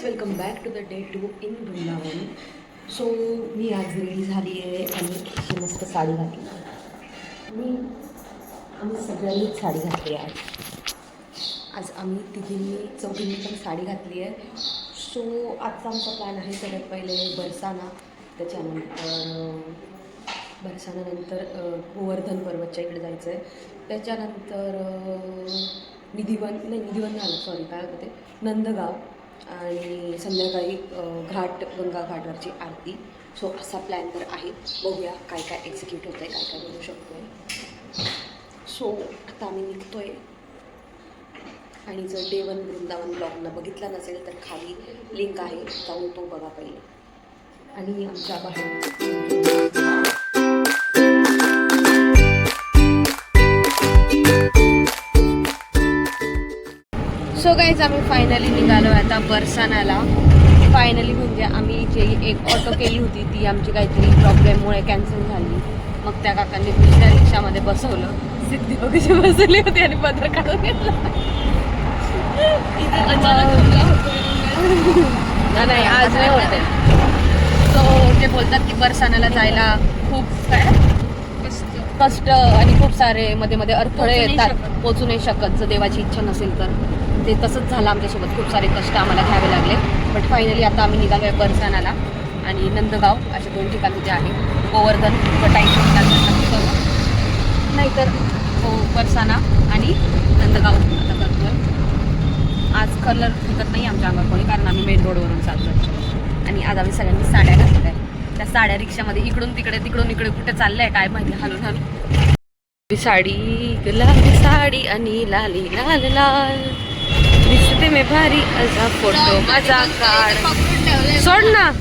Welcome back to the day 2 in Vrindavan. So मी आज ready झाली आहे आणि अशी मस्त साडी घातली. आम्ही सगळ्यांनीच साडी घातली आहे. आज आम्ही चौघींनी पण साडी घातली आहे. सो आजचा आमचा प्लॅन आहे सगळ्यात पहिले बरसाना, बरसानानंतर गोवर्धन पर्वतच्या इकडे जायचं आहे. त्याच्यानंतर निधिवन झालं, सॉरी काय होतं ते, नंदगाव, आणि संध्याकाळी गंगा घाटवरची आरती. सो असा प्लॅन तर आहे. बघूया काय काय एक्झिक्यूट होतं आहे, काय काय करू शकतो आहे. सो आता आम्ही निघतो आहे. आणि जर डे 1 वृंदावन ब्लॉगला बघितला नसेल तर खाली लिंक आहे, जाऊन तो बघा पहिले. आणि आमच्या बाहेर सो गाईज आम्ही फायनली निघालो आहे आता बरसानाला. फायनली म्हणजे आम्ही जे एक ऑटो केली होती ती आमची काहीतरी प्रॉब्लेममुळे कॅन्सल झाली. मग त्या काकांनी दुसऱ्या रिक्षामध्ये बसवलं. सिद्धी कशी बसवली होती आणि पदर काढून घेतला. नाही आज नाही होते. सो ते बोलतात की बरसानाला जायला खूप कष्ट आणि खूप सारे मध्ये मध्ये अडथळे येतात, पोचू नाही शकत जर देवाची इच्छा नसेल तर. ते तसंच झालं आमच्यासोबत. खूप सारे कष्ट आम्हाला घ्यावे लागले. बट फायनली आता आम्ही निघालो आहे बरसानाला. आणि नंदगाव असे 2 ठिकाणी जे आहे, गोवर्धन नाहीतर बरसाना आणि नंदगाव आता करतोय. आज कलर फिकत नाही आमच्या अंगावर कोणी, कारण आम्ही मेन रोडवरून चालतोय. आणि आज आम्ही सगळ्यांनी साड्या घातल्या आहे. त्या साड्या रिक्षामध्ये इकडून तिकडे कुठे चाललंय काय माहिती, हलून साडी, गुलाबी साडी आणि लाली लाल लाल दिसते मी भारी, असा फोटो माझा काढ. सोड ना.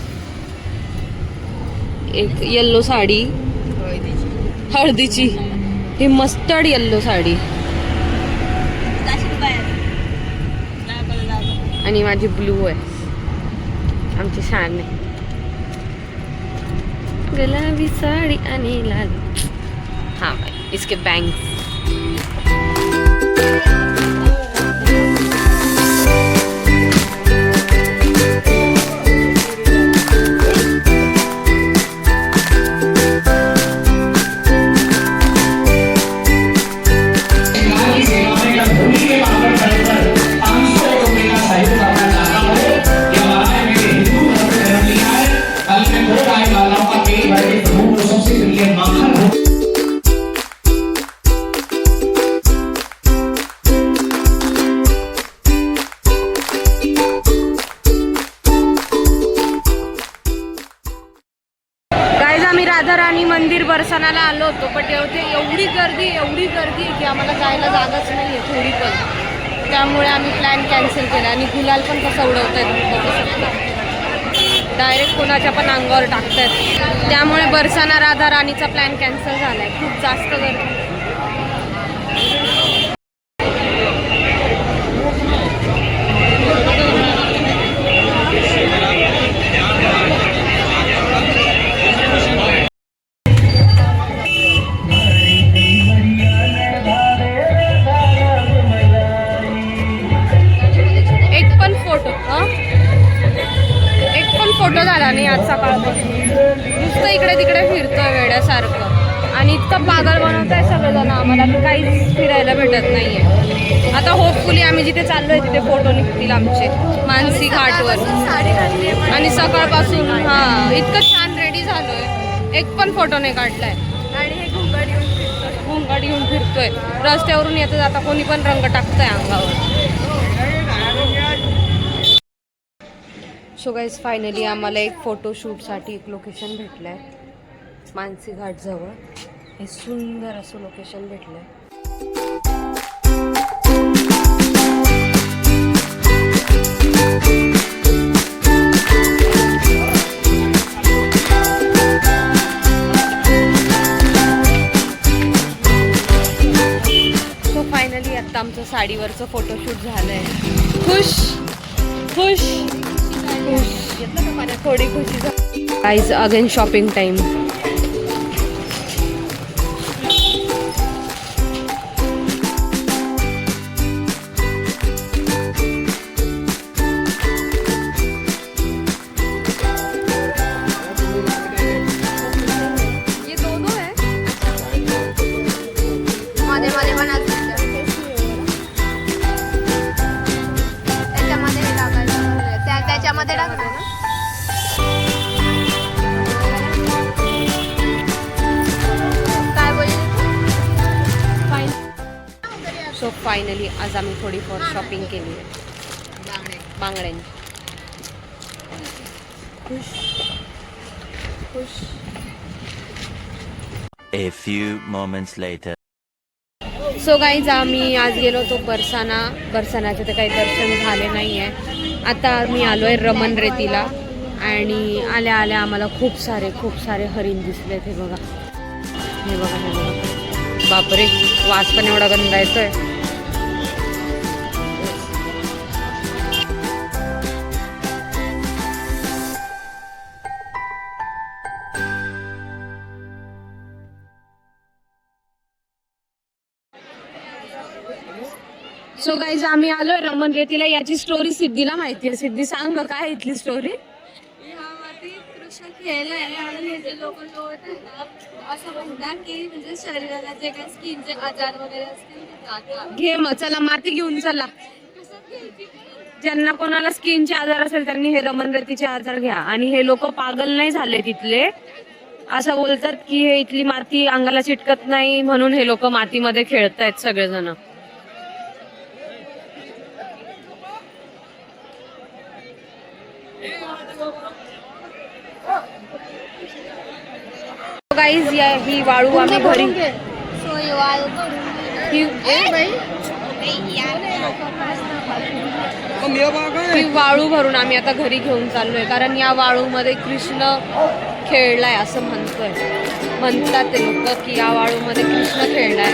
एक येल्लो साडी, हळदीची, ही मस्टर्ड येल्लो साडी, आणि माझी ब्लू आहे, आमची शान आहे. गुलाबी साडी आणि लाल. हाँ भाई, इसके बैंग्स. राधाराणी मंदिर बरसानाला आलो होतो, पण एवढी गर्दी की आम्हाला जायला जागाच नाही आहे थोडी पण. त्यामुळे आम्ही प्लॅन कॅन्सल केला. आणि गुलाल पण कसं उडवत आहेत तुम्ही बघू शकता, डायरेक्ट कोणाच्या पण अंगावर टाकतात. त्यामुळे बरसाना राधाराणीचा प्लॅन कॅन्सल झाला आहे. खूप जास्त गर्दी. फोटो झाला नाही आज सकाळपासून. नुसतं इकडे तिकडे फिरतोय वेड्यासारखं. आणि इतकं पागल बनवत आहे सगळेजण आम्हाला की काहीच फिरायला भेटत नाहीये. आता होपफुली आम्ही जिथे चाललोय तिथे फोटो निघतील आमचे मानसी घाटवर. आणि सकाळपासून इतकं छान रेडी झालोय, एक पण फोटो नाही काढलाय. आणि हे घुंगड येऊन फिरतोय रस्त्यावरून. येतं जाता कोणी पण रंग टाकतंय अंगावर. सो गाईज फायनली आम्हाला एक फोटोशूटसाठी एक लोकेशन भेटलं आहे मानसी घाटजवळ. हे सुंदर असं लोकेशन भेटलं आहे. सो फायनली आता आमचं साडीवरचं फोटोशूट झालं आहे. खुश खुश थोडी खुशी झाली. Guys again shopping time. Finally आज आम्ही थोडीफार शॉपिंग केली आहे बांगड्यांची. खुश खुश. A few moments later. So guys आम्ही आज गेलो होतो बरसानाचे तर काही दर्शन झाले नाही आहे. आता आम्ही आलो आहे रमणरेतीला आणि आल्या आल्या आम्हाला खूप सारे हरिण दिसले. हे बघा हे बघा हे बघा. बापरे, वास पण एवढा गंदा येतोय. सो गाईज आम्ही आलोय रमणरेतीला. याची स्टोरी सिद्धीला माहिती आहे. सिद्धी सांग काय आहे इथली स्टोरी. कृष्ण खेळला आहे आणि हे जे लोक असं म्हणतात की म्हणजे शरीराला जे काही स्किनचे आजार वगैरे असतील ते जातात. घे मग चला माती घेऊन चला. ज्यांना कोणाला स्किनचे आजार असेल त्यांनी हे रमणरेतीचे आजार घ्या. आणि हे लोक पागल नाही झाले तिथले. असं बोलतात की हे इथली माती अंगाला चिटकत नाही म्हणून हे लोक मातीमध्ये खेळतायत सगळेजण. गाईज ही वाळू आम्ही घरी ही वाळू भरून आम्ही आता घरी घेऊन चाललोय. कारण या वाळूमध्ये कृष्ण खेळलाय असं म्हणतात ते लोक की या वाळूमध्ये कृष्ण खेळलाय.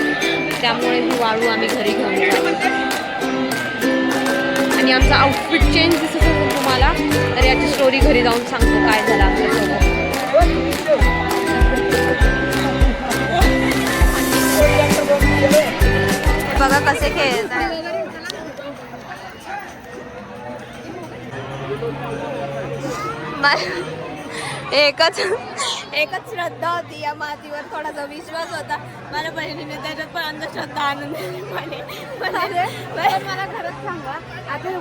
त्यामुळे ही वाळू आम्ही घरी घेऊन चाललो. आणि आमचा आउटफिट चेंज दिसत होतो तुम्हाला, तर याची स्टोरी घरी जाऊन सांगतो काय झालं आमच्यासोबत. बघा कसे खेळतात. एकच श्रद्धा होती या मातीवर, थोडासा विश्वास होता. माझ्या बहिणीने त्याच्यात पण अंधश्रद्धा आणून दिली. मला खरंच सांगा आता हे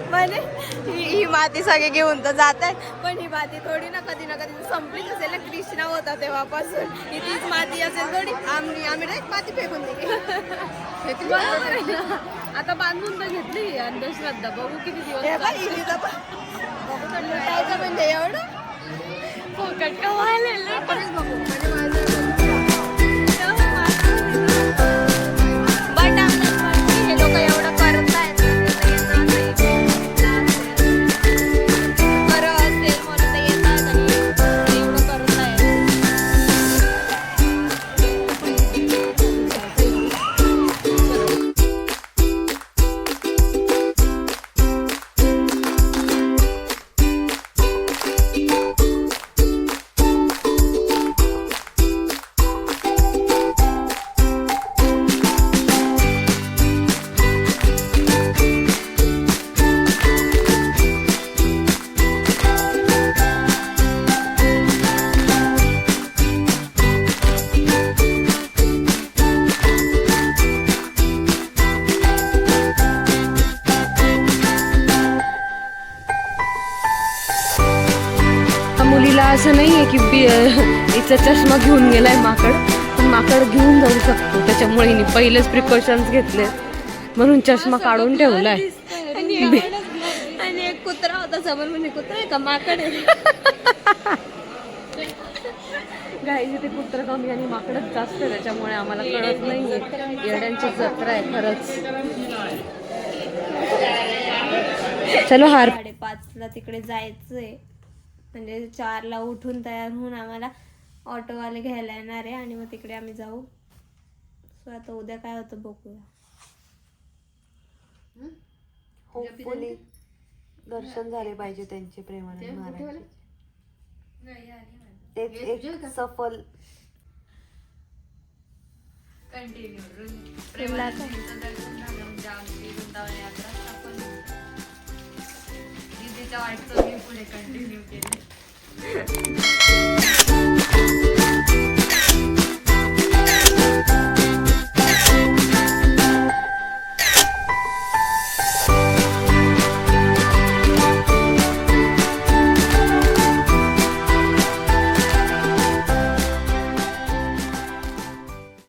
म्हणजे ही माती सगळे घेऊन तर जात आहेत, पण ही माती थोडी ना कधी संपलीच असेल ना. कृष्ण होता तेव्हापासून ही तीच माती असेल थोडी. आम्ही डायरेक्ट माती फेकून दिली. आता बांधून तर घेतली अंधश्रद्धा. बघू किती दिवस म्हणजे एवढं फोकट का व्हायला बघू. बट हे लोक एवढं करतायत बरं असेल म्हणून ते येतात आणि एवढं करतायत. मुलीला असं नाहीये की हिचा चष्मा घेऊन गेलाय माकड, पण माकड घेऊन जाऊ शकतो. त्याच्यामुळे हिने पहिलेच प्रिकॉशन्स घेतले म्हणून चष्मा काढून ठेवलाय. आणि एक कुत्रा होता समोर. म्हणजे कुत्रा आहे का माकड आहे. गाईज इथे कुत्र कमी आणि माकडच जास्त, त्याच्यामुळे आम्हाला कळत नाहीये. येड्यांची जत्रा आहे खरंच. चलो 5:30ला तिकडे जायचंय. म्हणजे 4ला उठून तयार होऊन आम्हाला ऑटोवाले घ्यायला येणार आहे आणि मग तिकडे आम्ही जाऊ. सो आता उद्या काय होतं बघूया. होपफुली दर्शन झाले पाहिजे त्यांचे प्रेमाने महाराज. एक सफल कंटिन्यू केली.